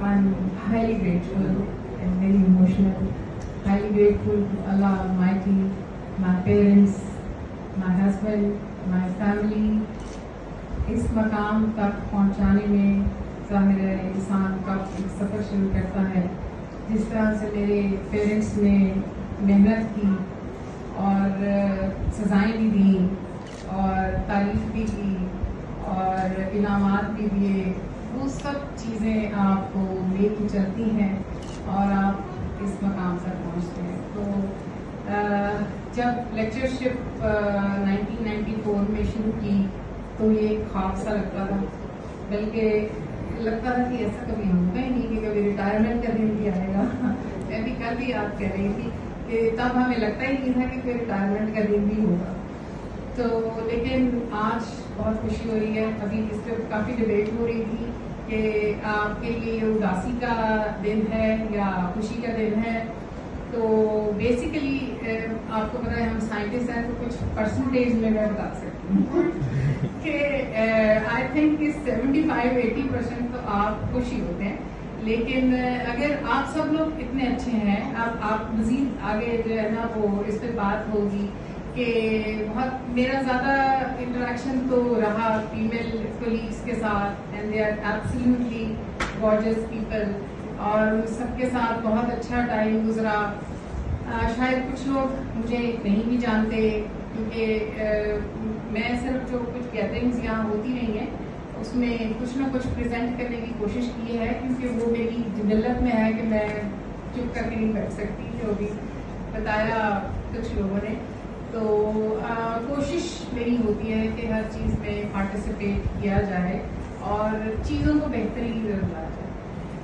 I'm highly grateful and very emotional. Highly grateful to Allah Almighty, my parents, my husband, my family. اس مقام تک پہنچانے میں ظاہر ہے انسان کا ایک سفر شروع کرتا ہے. جس طرح سے میرے پیرنٹس نے محنت کی اور سزائیں بھی دیں اور تعریف بھی کی اور انعامات بھی دیے, وہ سب چیزیں آپ کو لے کے چلتی ہیں اور آپ اس مقام تک پہنچتے ہیں. تو جب لیکچرشپ 1994 میں شروع کی تو یہ ایک خواب سا لگتا تھا, بلکہ لگتا تھا کہ ایسا کبھی ہوگا ہی نہیں کہ کبھی ریٹائرمنٹ کا دن بھی آئے گا. میں بھی کل بھی یاد کر رہی تھی کہ تب ہمیں لگتا ہی نہیں تھا کہ کوئی ریٹائرمنٹ کا دن بھی ہوگا. تو لیکن آج بہت خوشی ہو رہی ہے. ابھی اس پہ کافی ڈبیٹ ہو رہی تھی کہ آپ کے لیے یہ اداسی کا دن ہے یا خوشی کا دن ہے. تو بیسیکلی آپ کو پتا ہے ہم سائنٹسٹ ہیں تو کچھ پرسنٹیج میں بتا سکتی ہوں کہ آئی تھنک کہ 75-80% تو آپ خوشی ہوتے ہیں. لیکن اگر آپ سب لوگ اتنے اچھے ہیں, آپ مزید آگے جو ہے نا وہ اس پہ بات ہوگی کہ بہت میرا زیادہ انٹریکشن تو رہا فیمیل کولیگس کے ساتھ and they are absolutely gorgeous people اور سب کے ساتھ بہت اچھا ٹائم گزرا. شاید کچھ لوگ مجھے نہیں بھی جانتے کیونکہ میں صرف جو کچھ گیدرنگز یہاں ہوتی رہی ہیں اس میں کچھ نہ کچھ پریزنٹ کرنے کی کوشش کی ہے, کیونکہ وہ میری جبلت میں ہے کہ میں چپ کر کے نہیں بیٹھ سکتی, جو بھی بتایا کچھ لوگوں نے. تو کوشش میری ہوتی ہے کہ ہر چیز میں پارٹیسپیٹ کیا جائے اور چیزوں کو بہتری کی طرف لایا جائے.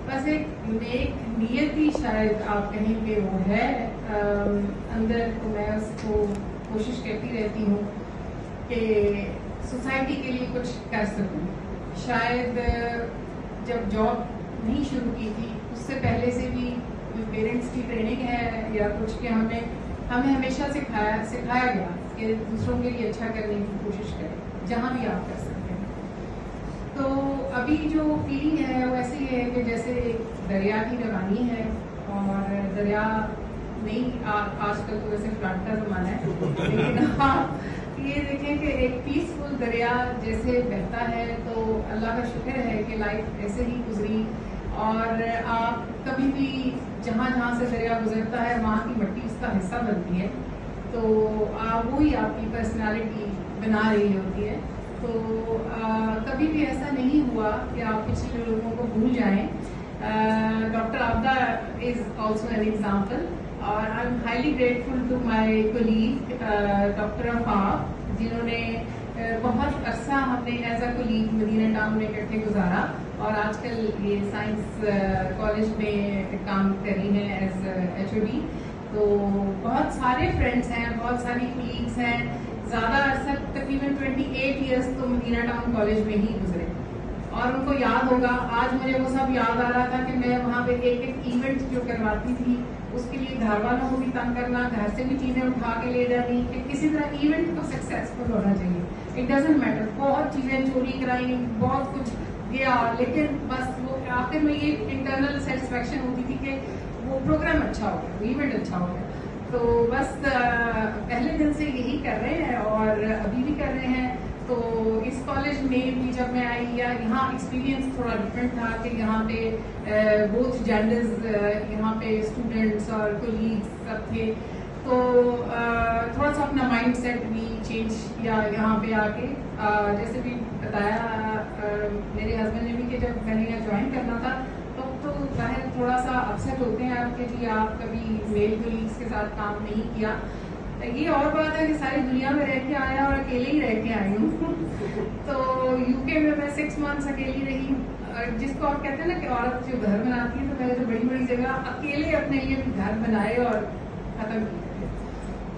بس ایک نیک نیت بھی شاید آپ کہیں کہ وہ ہے اندر, تو میں اس کو کوشش کرتی رہتی ہوں کہ سوسائٹی کے لیے کچھ کر سکوں. شاید جب جاب نہیں شروع کی تھی اس سے پہلے سے بھی پیرنٹس کی ٹریننگ ہے یا کچھ کہ ہمیں ہمیشہ سکھایا گیا کہ دوسروں کے لیے اچھا کرنے کی کوشش کریں جہاں بھی آپ کر سکتے ہیں. تو ابھی جو فیلنگ ہے وہ ایسی ہے کہ جیسے دریا کی روانی ہے, اور دریا نہیں آج کل تو ویسے فلڈ کا زمانہ ہے, لیکن آپ یہ دیکھیں کہ ایک پیسفل دریا جیسے بہتا ہے تو اللہ کا شکر ہے کہ لائف ایسے ہی گزری. اور آپ کبھی بھی جہاں جہاں سے دریا گزرتا ہے وہاں کی مٹی اس کا حصہ بنتی ہے, تو وہی آپ کی پرسنالٹی بنا رہی ہوتی ہے. تو کبھی بھی ایسا نہیں ہوا کہ آپ پچھلے لوگوں کو بھول جائیں. Doctor Abida is also an example, اور I am highly grateful to my colleague doctor Afaf, جنہوں نے بہت عرصہ ہم نے as a colleague Madina town میں اکٹھے گزارا اور آج کل یہ سائنس کالج میں کام کر رہی ہیں ایز ایچ او ڈی. تو بہت سارے فرینڈس ہیں, بہت ساری کولیگس ہیں. زیادہ عرصہ تقریباً 28 ایئرس تو مدینہ ٹاؤن کالج میں ہی گزرے, اور ان کو یاد ہوگا. آج مجھے وہ سب یاد آ رہا تھا کہ میں وہاں پہ ایک ایونٹ جو کرواتی تھی اس کے لیے گھر والوں کو بھی تنگ کرنا, گھر سے بھی چیزیں اٹھا کے لے جانی, کہ کسی طرح ایونٹ تو سکسیزفل ہونا چاہیے. اٹ ڈزنٹ میٹر, بہت چیزیں چوری کرائی, بہت کچھ گیا, لیکن بس وہ آخر میں یہ انٹرنل سیٹسفیکشن ہوتی تھی کہ وہ پروگرام اچھا ہو گیا, ایونٹ اچھا ہو گیا. تو بس پہلے دن سے یہی کر رہے ہیں اور ابھی بھی کر رہے ہیں. تو اس کالج میں بھی جب میں آئی, یا یہاں ایکسپیرینس تھوڑا ڈفرینٹ تھا کہ یہاں پہ بوتھ جینڈرز یہاں پہ اسٹوڈنٹس اور کولیگس سب تھے. تو تھوڑا سا اپنا مائنڈ سیٹ بھی چینج کیا یہاں پہ آ کے. جیسے بھی بتایا میرے ہسبینڈ نے بھی کہ جب میں نے یہاں جوائن کرنا تھا تو ظاہر تھوڑا سا اپسیٹ ہوتے ہیں آپ کہ جی آپ کبھی میل کولیگس کے ساتھ کام نہیں کیا. یہ اور بات ہے کہ ساری دنیا میں رہ کے آیا اور اکیلے ہی رہ کے آئی ہوں. تو یو کے میں 6 months اکیلی رہی, جس کو آپ کہتے ہیں نا کہ عورت جو گھر بناتی ہے, تو میں نے تو بڑی بڑی جگہ اکیلے اپنے لیے گھر بنائے اور ختم کیے.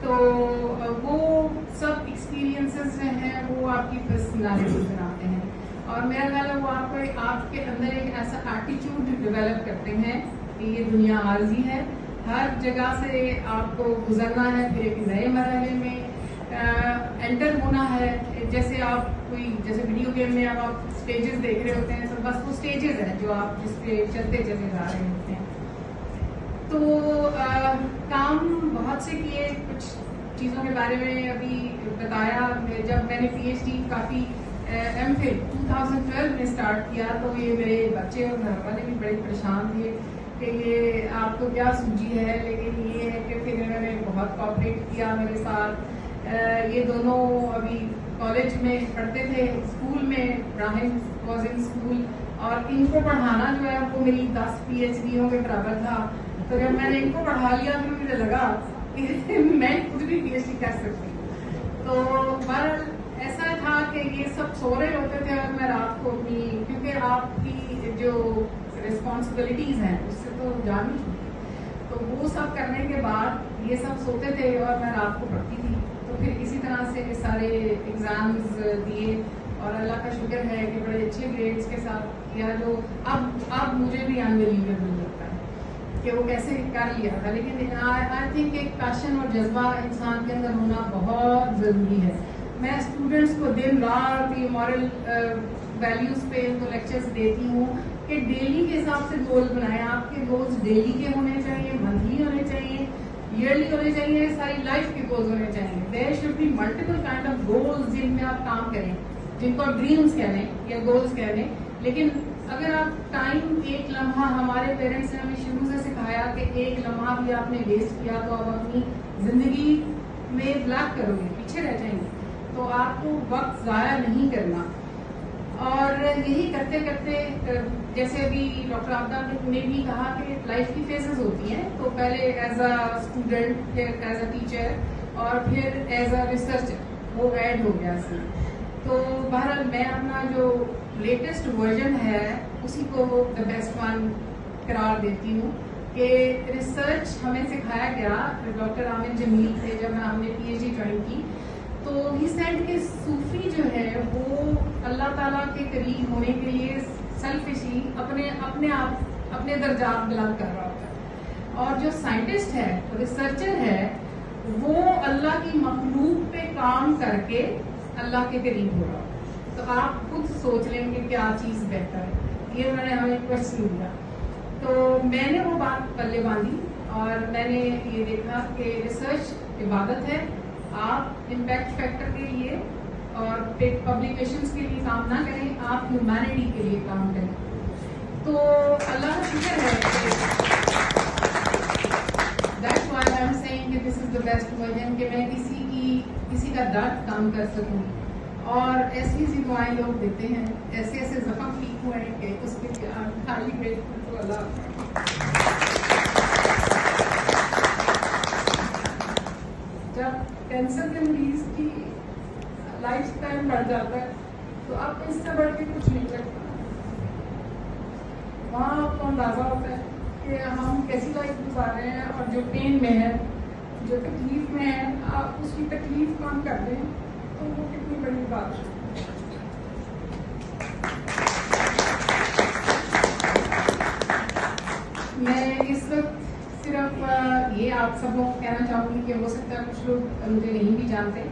تو وہ سب ایکسپیرینسز جو ہیں وہ آپ کی پرسنالٹی بناتے ہیں, اور میرا خیال ہے وہ آپ کے اندر ایک ایسا ایٹیچیوڈ ڈیولپ کرتے ہیں کہ یہ دنیا عارضی ہے, ہر جگہ سے آپ کو گزرنا ہے, پھر ایک نئے مرحلے میں انٹر ہونا ہے. جیسے آپ کوئی جیسے ویڈیو گیم میں اب آپ اسٹیجز دیکھ رہے ہوتے ہیں تو بس وہ اسٹیجز ہیں جو آپ جس پہ چلتے چلے جا رہے ہوتے ہیں. تو کام بہت سے کیے, کچھ چیزوں کے بارے میں ابھی بتایا. جب میں نے پی ایچ ڈی کافی ایم فل 2012 میں اسٹارٹ کیا تو یہ میرے بچے اور گھر والے بھی بڑے پریشان تھے کہ یہ آپ کو کیا سوجی ہے, لیکن یہ ہے کہ پھر انہوں نے بہت کوآپریٹ کیا میرے ساتھ. یہ دونوں ابھی کالج میں پڑھتے تھے, اسکول میں براہم واز ان اسکول, اور ان کو پڑھانا جو ہے وہ میری 10 پی ایچ ڈیوں کے برابر تھا. تو جب میں نے ان کو پڑھا لیا تو مجھے لگا کہ میں خود بھی پی ایچ ڈی کر سکتی ہوں. تو بہرحال ایسا تھا کہ یہ سب سو رہے ہوتے تھے اور میں رات کو اپنی, کیونکہ آپ کی جو ریسپانسبلٹیز ہیں اس سے تو جان ہی چھوٹی, تو وہ سب کرنے کے بعد یہ سب سوتے تھے اور میں رات کو پڑھتی تھی. تو پھر اسی طرح سے سارے ایگزامز دیے اور اللہ کا شکر ہے کہ بڑے اچھے گریڈس کے ساتھ کیا, جو اب مجھے بھی انبلیویبل لگتا ہے کہ وہ کیسے کر لیا تھا. لیکن آئی تھنک ایک پیشن اور جذبہ انسان کے اندر ہونا بہت ضروری ہے. میں اسٹوڈنٹس کو دن رات یہ مورل ویلیوز پہ ان کو لیکچرز دیتی ہوں کہ ڈیلی کے حساب سے گول بنائیں. آپ کے گولز ڈیلی کے ہونے چاہیے, منتھلی ہونے چاہیے, ایئرلی ہونے چاہیے, ساری لائف کے گولز ہونے چاہیے. There should be multiple kind of goals جن میں آپ کام کریں, جن کو آپ ڈریمز کہہ لیں یا گولز کہہ لیں. لیکن اگر آپ ٹائم, ایک لمحہ, ہمارے پیرنٹس نے ہمیں شروع سے سکھایا کہ ایک لمحہ بھی آپ نے ویسٹ کیا تو آپ اپنی زندگی میں بلیک کرو گے, پیچھے رہ جائیں گے. تو آپ کو وقت ضائع نہیں کرنا. اور یہی کرتے کرتے جیسے ابھی ڈاکٹر عابدہ نے بھی کہا کہ لائف کی فیزز ہوتی ہیں, تو پہلے ایز اے اسٹوڈنٹ, پھر ایز اے ٹیچر, اور پھر ایز اے ریسرچر, وہ ایڈ ہو گیا اس میں. تو بہرحال میں اپنا جو لیٹسٹ ورژن ہے اسی کو دا بیسٹ ون قرار دیتی ہوں کہ ریسرچ ہمیں سکھایا گیا. ڈاکٹر عامر جمیل تھے جب ہم نے پی ایچ ڈی جوائن کی, تو ہی سیڈ کہ صوفی جو ہے وہ اللہ تعالیٰ کے قریب ہونے کے لیے سیلفشلی اپنے آپ اپنے درجات بلند کر رہا ہوتا ہے, اور جو سائنٹسٹ ہے, ریسرچر ہے, وہ اللہ کی مخلوق پہ کام کر کے اللہ کے قریب ہو رہا. تو آپ خود سوچ لیں کہ کیا چیز بہتر ہے. یہ انہوں نے ہمیں کوشچن دیا, تو میں نے وہ بات پلے باندھی اور میں نے یہ دیکھا کہ ریسرچ عبادت ہے. آپ امپیکٹ فیکٹر کے لیے اور پبلیکیشنز کے لیے کام نہ کریں, آپ ہیومینٹی کے لیے کام کریں. تو اللہ کا شکر ہے that's why I am seeing کہ this is the best version, کہ میں کسی کا درد کام کر سکوں. اور ایسی ایسی دعائیں لوگ دیتے ہیں, ایسے ایسے زخم ٹھیک ہوئے ہیں کہ اس کے لیے خالی گریٹفل ٹو اللہ. جب کینسر کے مریض کی لائف ٹائم بڑھ جاتا ہے تو اب اس سے بڑھ کے کچھ نہیں لگتا. وہاں آپ کو اندازہ ہوتا ہے کہ ہم کیسی لائف گزار رہے ہیں, اور جو پین میں ہے, جو تکلیف میں ہے, آپ اس کی تکلیف کم کر دیں تو وہ کتنی بڑی بات ہے. میں اس وقت صرف یہ آپ سب لوگ کہنا چاہوں گی کہ ہو سکتا ہے کچھ لوگ مجھے نہیں بھی جانتے,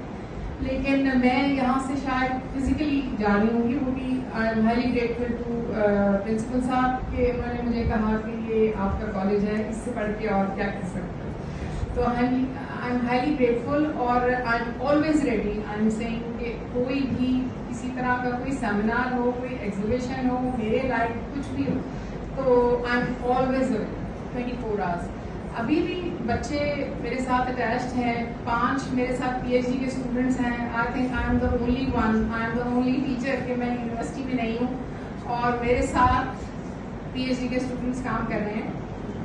لیکن میں یہاں سے شاید فزیکلی جا رہی ہوں گی. وہ بھی I am highly grateful to principal صاحب کہ انہوں نے مجھے کہا کہ یہ آپ کا کالج ہے, اس سے پڑھ کے اور کیا کر سکتے ہیں. تو آئی ایم ہائیلی گریٹفل, اور I am always ready. I am seeing کہ کوئی بھی کسی طرح کا کوئی سیمینار ہو, کوئی ایگزیبیشن ہو, میرے لائق کچھ بھی ہو, تو آئی ایم آلویز 24 hours. ابھی بھی بچے میرے ساتھ اٹیچڈ ہیں, 5 میرے ساتھ پی ایچ ڈی کے اسٹوڈنٹس ہیں. I think I am the only one, I am the only teacher کہ میں یونیورسٹی میں نہیں ہوں اور میرے ساتھ پی ایچ ڈی کے اسٹوڈنٹس کام کر رہے ہیں.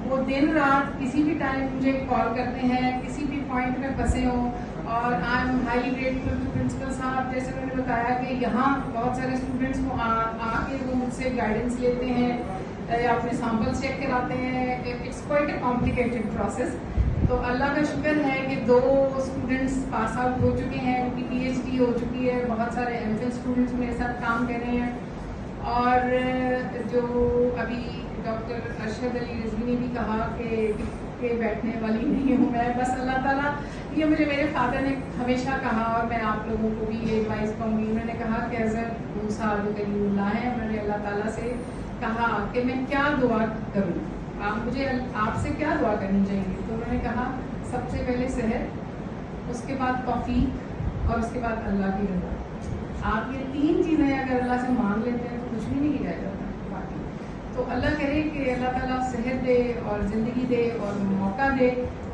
وہ دن رات کسی بھی ٹائم مجھے کال کرتے ہیں, کسی بھی پوائنٹ میں پھنسے ہوں. اور I am highly grateful to principal صاحب, جیسے میں نے بتایا کہ یہاں بہت سارے اسٹوڈنٹس کو آ کے وہ مجھ سے گائیڈنس لیتے ہیں یا اپنے سیمپلس چیک کراتے ہیں. It's quite a complicated process. تو اللہ کا شکر ہے کہ 2 اسٹوڈنٹس پاس آؤٹ ہو چکے ہیں, ان کی پی ایچ ڈی ہو چکی ہے, بہت سارے ایم فل اسٹوڈنٹس میرے ساتھ کام کر رہے ہیں. اور جو ابھی ڈاکٹر ارشد علی رضوی نے بھی کہا کہ بیٹھنے والی نہیں ہوں میں، بس اللہ تعالیٰ، یہ مجھے میرے فادر نے ہمیشہ کہا، اور میں آپ لوگوں کو بھی یہ ایڈوائس کہوں گی. انہوں نے کہا کہ حضرت موسیٰ جو کلیم اللہ ہے، انہوں نے اللہ تعالیٰ سے کہا کہ میں کیا دعا کروں، مجھے آپ سے کیا دعا کرنی چاہیے. تو انہوں نے کہا سب سے پہلے صحت، اس کے بعد توفیق، اور اس کے بعد اللہ کی رضا. آپ یہ 3 چیزیں اگر اللہ سے مانگ لیتے ہیں تو کچھ بھی نہیں رہ جاتا باقی. تو اللہ کرے کہ اللہ تعالیٰ صحت دے اور زندگی دے اور موقع دے.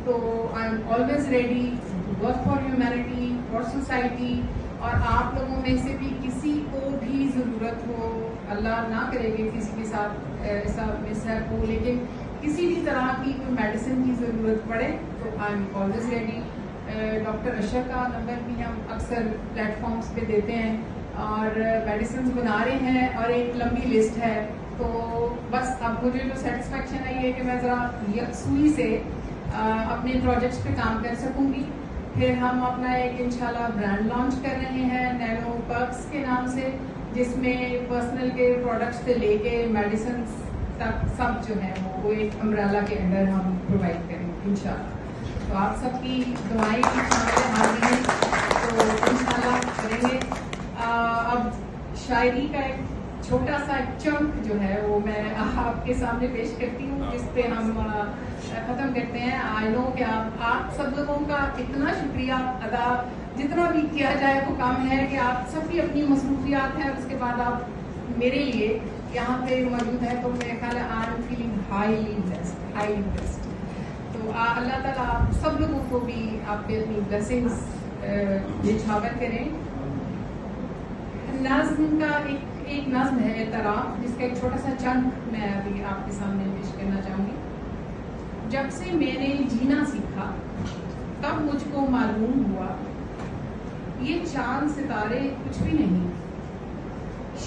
تو I am always ready to work for humanity, for society. اور آپ لوگوں میں سے بھی کسی کو بھی ضرورت ہو، اللہ نہ کرے کہ کسی کے ساتھ ایسا مس ہیپ ہو، لیکن کسی بھی طرح کی کوئی میڈیسن کی ضرورت پڑے تو I am always ready. Doctor Ashar کا نمبر بھی ہم اکثر پلیٹ فارمس پہ دیتے ہیں، اور میڈیسنز بنا رہے ہیں اور ایک لمبی لسٹ ہے. تو بس اب مجھے جو سیٹسفیکشن ہے یہ کہ میں ذرا یکسوئی سے اپنے پروجیکٹس پہ کام کر سکوں گی. پھر ہم اپنا ایک انشاءاللہ برانڈ لانچ کر رہے ہیں نینو پرکس کے نام سے، جس میں پرسنل کیئر پروڈکٹس سے لے کے میڈیسنز تک سب جو ہے وہ ایک امبریلا کے انڈر ہم پرووائڈ کریں گے انشاءاللہ. تو آپ سب کی دعائیں کی حاضر ہیں تو انشاءاللہ کریں گے. اب شاعری کا ایک چھوٹا سا چنک جو ہے وہ میں آپ کے سامنے پیش کرتی ہوں، جس پہ ہم ختم کرتے ہیں. آئی نو کہ آپ سب لوگوں کا اتنا شکریہ ادا جتنا بھی کیا جائے وہ کم ہے، کہ آپ سب کی اپنی مصروفیات ہیں، اس کے بعد آپ میرے لیے یہاں پہ موجود ہیں. تو میرے خیال ہے I am feeling highly blessed. تو اللہ تعالیٰ آپ سب لوگوں کو بھی آپ پہ اپنی بلیسنگز نچھاور کریں. نظم کا ایک نظم ہے اعتراف، جس کا ایک چھوٹا سا چنک میں ابھی آپ کے سامنے پیش کرنا چاہوں گی. جب سے میں نے جینا سیکھا تب مجھ کو معلوم ہوا یہ چاند ستارے کچھ بھی نہیں،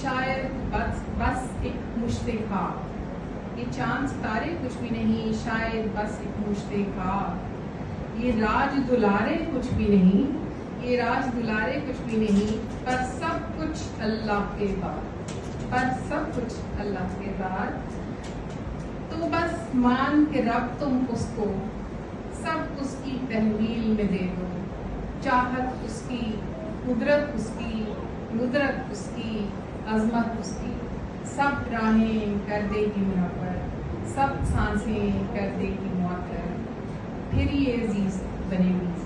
شاید بس ایک مشت خواب. یہ چاند ستارے کچھ بھی نہیں، شاید بس ایک مشت خواب. یہ راج دلارے کچھ بھی نہیں، یہ راج دلارے کچھ بھی نہیں، پر سب کچھ اللہ کے بعد، پر سب کچھ اللہ کے بعد. تو بس مان کے رب تم اس کو سب اس کی تحویل میں دے دو. چاہت اس کی، قدرت اس کی، ندرت اس کی، عظمت اس کی. سب راہیں کر دے گی منور، سب سانسیں کر دے گی معطر. پھر یہ عزیز بنے گی